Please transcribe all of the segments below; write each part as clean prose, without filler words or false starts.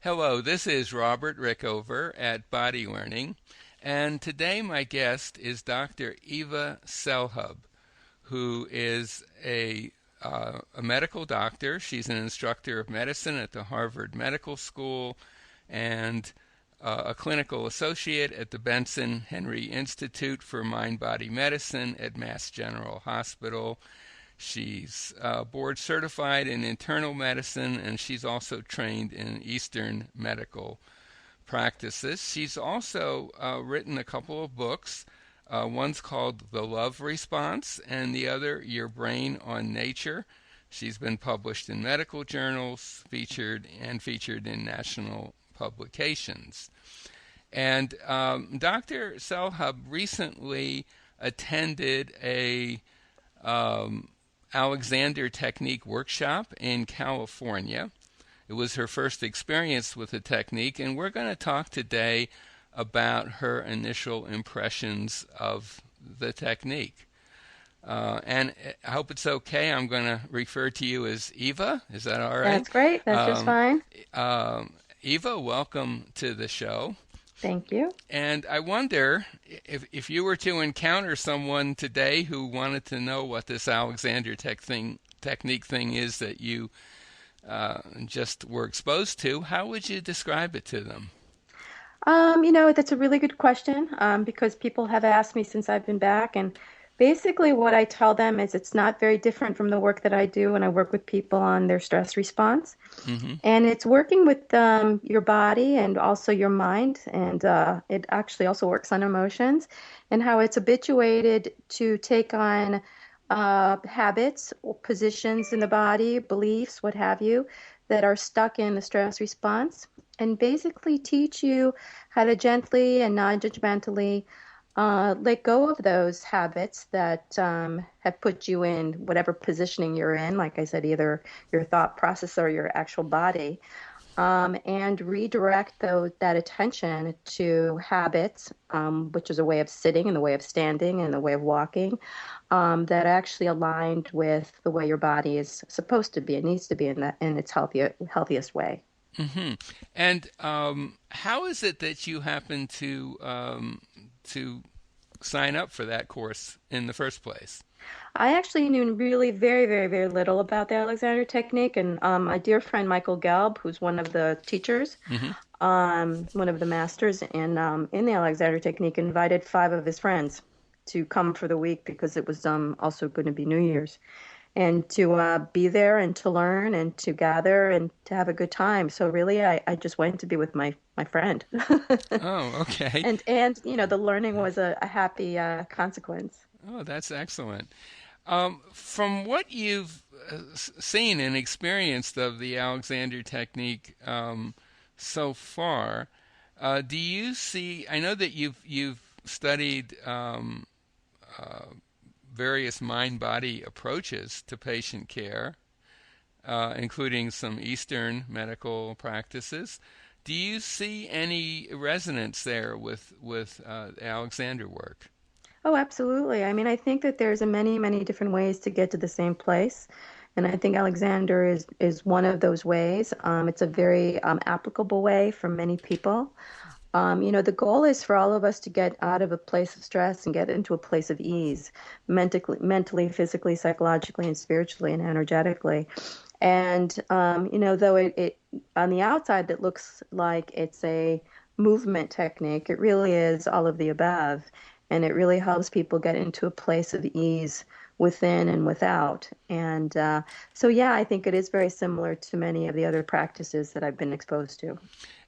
Hello, this is Robert Rickover at Body Learning, and today my guest is Dr. Eva Selhub, who is a medical doctor. She's an instructor of medicine at the Harvard Medical School and a clinical associate at the Benson Henry Institute for Mind-Body Medicine at Mass General Hospital. She's board certified in internal medicine, and she's also trained in Eastern medical practices. She's also written a couple of books. One's called The Love Response, and the other, Your Brain on Nature. She's been published in medical journals, featured in national publications. And Dr. Selhub recently attended a Alexander Technique workshop in California. It was her first experience with the technique, and we're going to talk today about her initial impressions of the technique. And I hope it's okay. I'm going to refer to you as Eva. Is that all right? That's great. That's just fine. Eva, welcome to the show. Thank you. And I wonder if you were to encounter someone today who wanted to know what this Alexander technique thing is that you just were exposed to, how would you describe it to them? That's a really good question because people have asked me since I've been back, and basically what I tell them is it's not very different from the work that I do when I work with people on their stress response. Mm-hmm. And it's working with your body and also your mind, and it actually also works on emotions and how it's habituated to take on habits or positions in the body, beliefs, what have you, that are stuck in the stress response, and basically teach you how to gently and non-judgmentally let go of those habits that have put you in whatever positioning you're in, like I said, either your thought process or your actual body, and redirect that attention to habits, which is a way of sitting and the way of standing and the way of walking, that actually aligned with the way your body is supposed to be. It needs to be in its healthiest way. Mm-hmm. And how is it that you happen to sign up for that course in the first place? I actually knew really very, very, very little about the Alexander technique, and my dear friend Michael Gelb, who's one of the teachers, Mm-hmm. one of the masters in the Alexander technique, invited five of his friends to come for the week because it was also going to be New Year's, and to be there and to learn and to gather and to have a good time. So really, I just went to be with my friend. Oh, okay. And the learning was a happy consequence. Oh, that's excellent. From what you've seen and experienced of the Alexander technique so far, do you see? I know that you've studied various mind-body approaches to patient care, including some Eastern medical practices. Do you see any resonance there with Alexander work? Oh, absolutely. I mean, I think that there's many, many different ways to get to the same place. And I think Alexander is one of those ways. It's a very applicable way for many people. The goal is for all of us to get out of a place of stress and get into a place of ease, mentally, physically, psychologically, and spiritually and energetically. And, though it on the outside it looks like it's a movement technique, it really is all of the above. And it really helps people get into a place of ease within and without. And yeah, I think it is very similar to many of the other practices that I've been exposed to.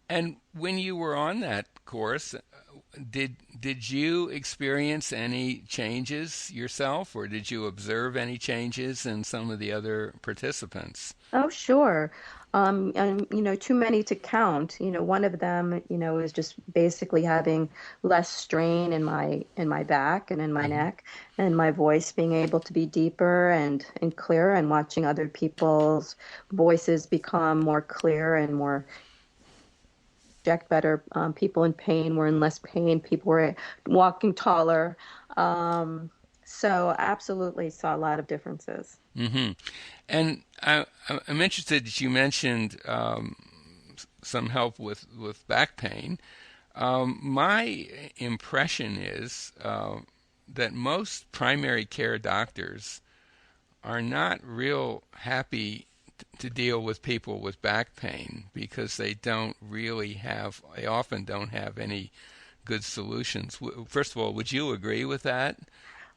And when you were on that course, did you experience any changes yourself, or did you observe any changes in some of the other participants? Oh, sure. And too many to count. One of them, is just basically having less strain in my back and in my Hmm. neck, and my voice being able to be deeper and clearer, and watching other people's voices become more clear and more project better. People in pain were in less pain. People were walking taller. So absolutely saw a lot of differences. Hmm. And I'm interested that you mentioned some help with back pain. My impression is that most primary care doctors are not real happy to deal with people with back pain because they often don't have any good solutions. First of all, would you agree with that?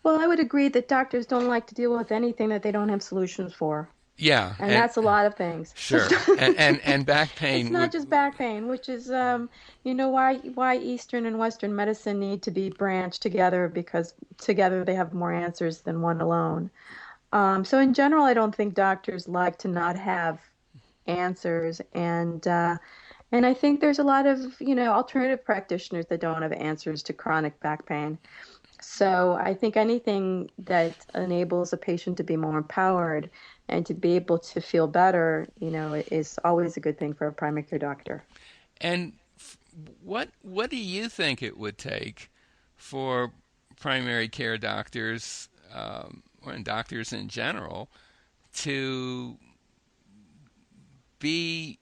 Well, I would agree that doctors don't like to deal with anything that they don't have solutions for. Yeah, And that's a lot of things. sure. And back It's pain not would. just back pain, which is why Eastern and Western medicine need to be branched together because together they have more answers than one alone. So in general, I don't think doctors like to not have answers, and I think there's a lot of alternative practitioners that don't have answers to chronic back pain. So I think anything that enables a patient to be more empowered and to be able to feel better, is always a good thing for a primary care doctor. And what do you think it would take for primary care doctors or doctors in general to be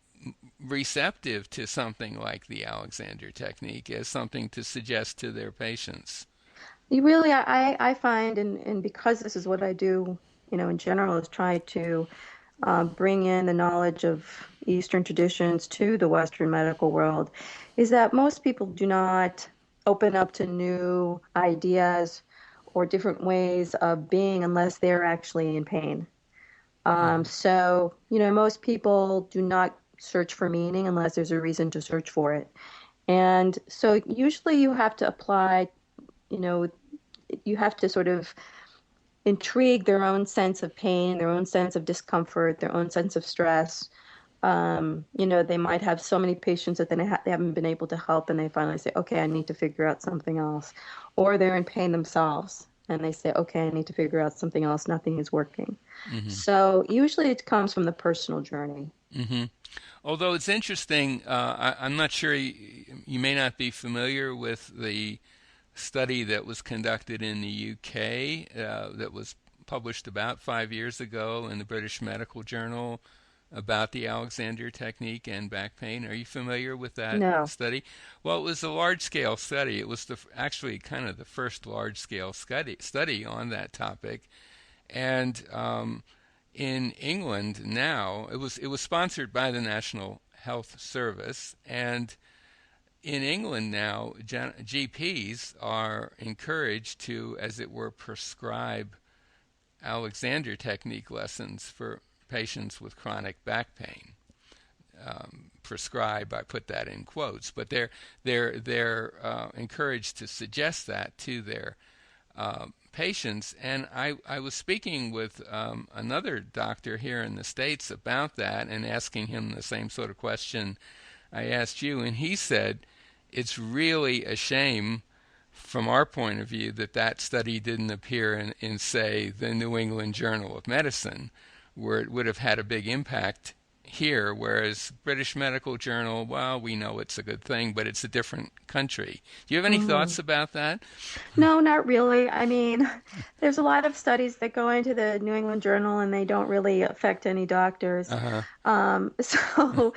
receptive to something like the Alexander technique as something to suggest to their patients? You really, I find, and because this is what I do, in general, is try to bring in the knowledge of Eastern traditions to the Western medical world, is that most people do not open up to new ideas or different ways of being unless they're actually in pain. Hmm. So, most people do not search for meaning unless there's a reason to search for it. And so usually you have to apply, you know, you have to sort of intrigue their own sense of pain, their own sense of discomfort, their own sense of stress. They might have so many patients that they haven't been able to help, and they finally say, okay, I need to figure out something else. Or they're in pain themselves, and they say, okay, I need to figure out something else. Nothing is working. Hmm. So usually it comes from the personal journey. Hmm. Although it's interesting, I'm not sure you may not be familiar with the study that was conducted in the UK that was published about 5 years ago in the British Medical Journal about the Alexander technique and back pain. Are you familiar with that No. study? Well, it was a large-scale study. It was actually kind of the first large-scale study on that topic. And in England now, it was sponsored by the National Health Service, and in England now, GPs are encouraged to, as it were, prescribe Alexander technique lessons for patients with chronic back pain. Prescribe, I put that in quotes, but they're encouraged to suggest that to their patients. And I was speaking with another doctor here in the States about that and asking him the same sort of question I asked you, and he said it's really a shame from our point of view that that study didn't appear in, say, the New England Journal of Medicine, where it would have had a big impact here, whereas British Medical Journal, well, we know it's a good thing, but it's a different country. Do you have any Mhm. thoughts about that? No, not really. I mean, there's a lot of studies that go into the New England Journal and they don't really affect any doctors. Uh-huh. So,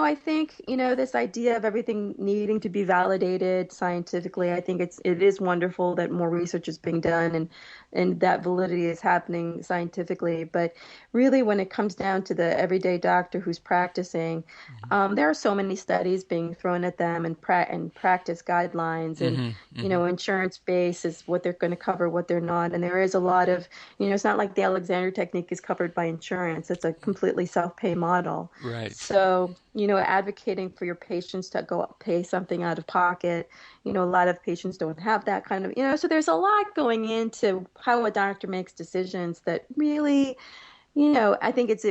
I think, this idea of everything needing to be validated scientifically, I think it is wonderful that more research is being done and that validity is happening scientifically. But really, when it comes down to the everyday doctor who's practicing, there are so many studies being thrown at them and practice guidelines and Hmm. Hmm. insurance base is what they're going to cover, what they're not. And there is a lot of, it's not like the Alexander technique is covered by insurance. It's a completely self-pay model. Right. So, advocating for your patients to go pay something out of pocket, a lot of patients don't have that kind of, so there's a lot going into how a doctor makes decisions that really I think it's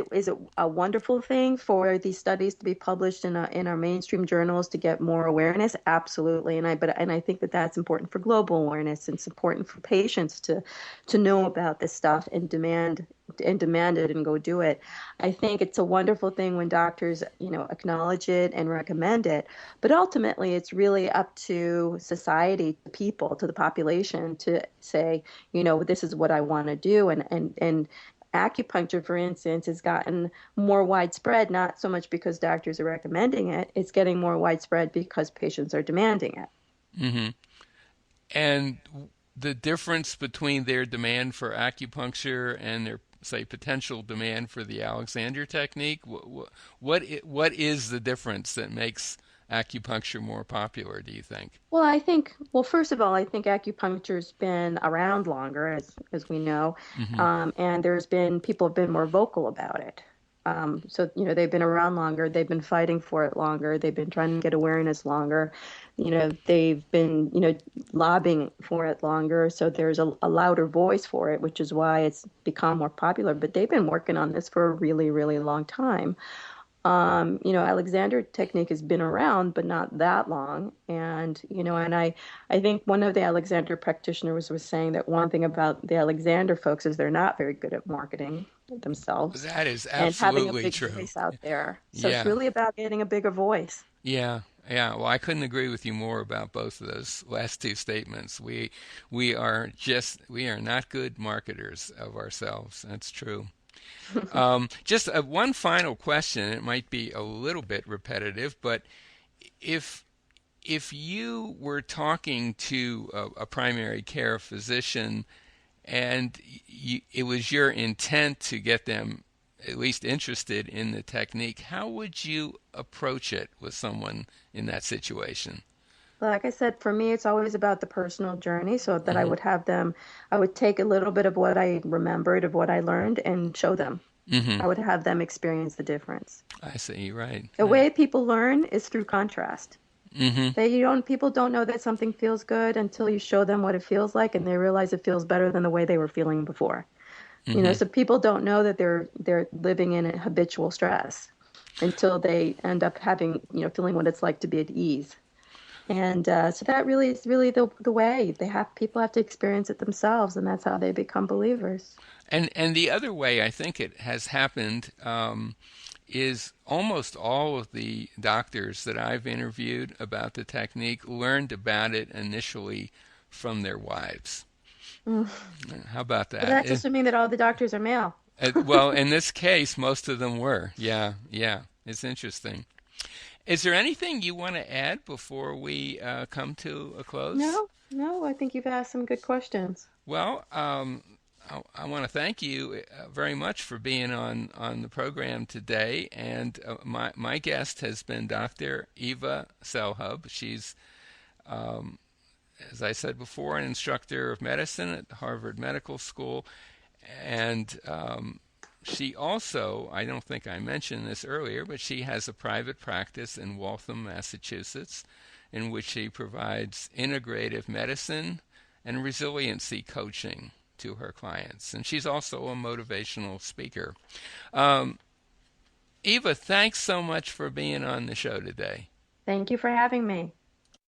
a wonderful thing for these studies to be published in our mainstream journals to get more awareness. Absolutely, and I think that that's important for global awareness. And it's important for patients to know about this stuff and demand it and go do it. I think it's a wonderful thing when doctors acknowledge it and recommend it. But ultimately, it's really up to society, to people, to the population to say, this is what I want to do, and acupuncture, for instance, has gotten more widespread, not so much because doctors are recommending it, it's getting more widespread because patients are demanding it. Hmm. And the difference between their demand for acupuncture and their, say, potential demand for the Alexander technique, what is the difference that makes acupuncture more popular, do you think? Well, I think, well, first of all, I think acupuncture's been around longer, as we know, Hmm. and there's been people have been more vocal about it. So, they've been around longer, they've been fighting for it longer, they've been trying to get awareness longer, they've been, lobbying for it longer. So there's a louder voice for it, which is why it's become more popular. But they've been working on this for a really, really long time. Alexander technique has been around, but not that long. And I think one of the Alexander practitioners was saying that one thing about the Alexander folks is they're not very good at marketing themselves That is and having a absolutely big true. voice out there. So it's Yeah, really about getting a bigger voice. yeah, yeah. Well, I couldn't agree with you more about both of those last two statements. We are not good marketers of ourselves. That's true. Just one final question. It might be a little bit repetitive, but if if you were talking to a primary care physician and it was your intent to get them at least interested in the technique, how would you approach it with someone in that situation? Like I said, for me, it's always about the personal journey, so that I Hmm. would have them, I would take a little bit of what I remembered, of what I learned, and show them. Hmm. I would have them experience the difference. I see. Right. The way people learn is through contrast. Hmm. People don't know that something feels good until you show them what it feels like, and they realize it feels better than the way they were feeling before. Hmm. So people don't know that they're living in a habitual stress until they end up having, feeling what it's like to be at ease. And so that really is really the way people have to experience it themselves, and that's how they become believers. And the other way I think it has happened is almost all of the doctors that I've interviewed about the technique learned about it initially from their wives. Mm. How about But that? that's assuming that all the doctors are male. Well, in this case, most of them were. Yeah, yeah. It's interesting. Is there anything you want to add before we come to a close? No, no, I think you've asked some good questions. Well, I want to thank you very much for being on the program today. And my guest has been Dr. Eva Selhub. She's, as I said before, an instructor of medicine at Harvard Medical School. And she also, I don't think I mentioned this earlier, but she has a private practice in Waltham, Massachusetts, in which she provides integrative medicine and resiliency coaching to her clients. And she's also a motivational speaker. Um, Eva, thanks so much for being on the show today. Thank you for having me.